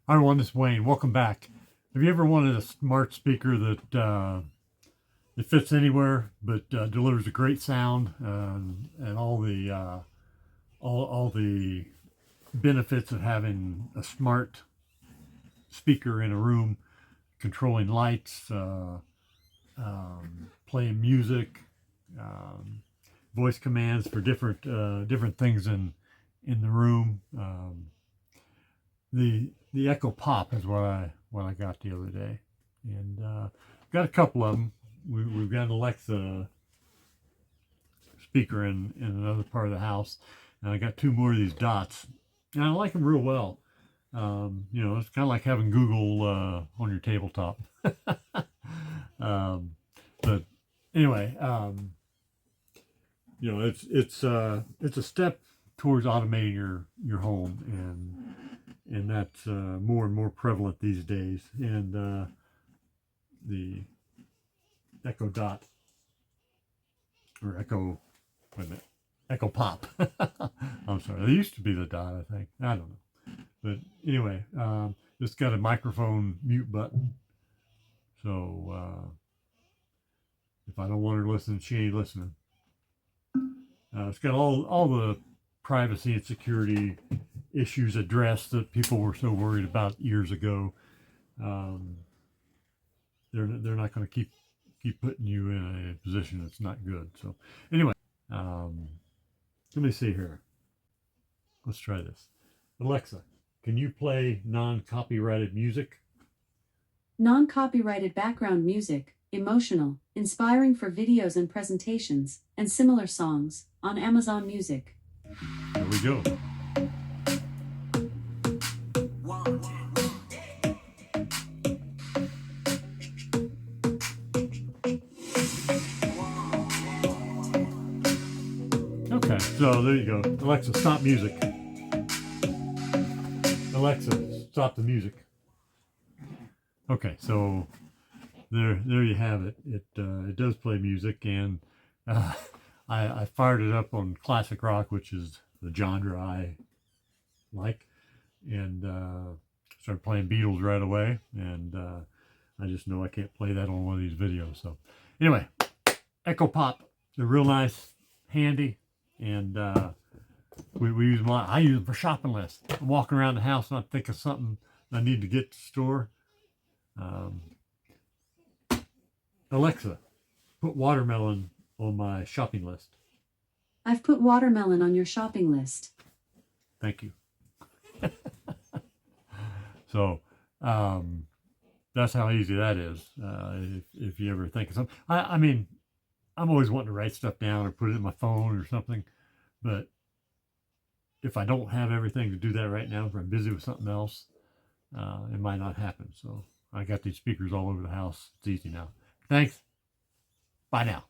Hi everyone, this is Wayne. Welcome back. Have you ever wanted a smart speaker that it fits anywhere but delivers a great sound and all the benefits of having a smart speaker in a room, controlling lights, playing music, um, voice commands for different things in the room. The Echo Pop is what I got the other day, and got a couple of them. We've got an Alexa speaker in another part of the house, and I got two more of these Dots, and I like them real well. It's kind of like having Google on your tabletop. um, but anyway, it's a step towards automating your home, and that's more and more prevalent these days. And the Echo Dot or Echo, wait a minute, Echo Pop. I'm sorry, they used to be the Dot, I think. I don't know, but anyway, it's got a microphone mute button, so if I don't want her to listen, she ain't listening. It's got all the privacy and security issues addressed that people were so worried about years ago. Um, they're not going to keep putting you in a position that's not good. So anyway, um, let me see here. Let's try this. Alexa, can you play non-copyrighted music? Non-copyrighted background music, emotional, inspiring for videos and presentations, and similar songs, on Amazon Music. There we go. Okay, so there you go. Alexa, stop music. Alexa, stop the music. Okay, so there you have it. It does play music, and I fired it up on classic rock, which is the genre I like, and started playing Beatles right away. And I just know I can't play that on one of these videos. So anyway, Echo Pop, they're real nice, handy, and we use them a lot. I use them for shopping lists. I'm walking around the house and I think of something I need to get to the store. Alexa, put watermelon on my shopping list. I've put watermelon on your shopping list. Thank you. So that's how easy that is. If you ever think of something, I mean, I'm always wanting to write stuff down or put it in my phone or something, but if I don't have everything to do that right now, if I'm busy with something else, it might not happen. So I got these speakers all over the house. It's easy now. Thanks. Bye now.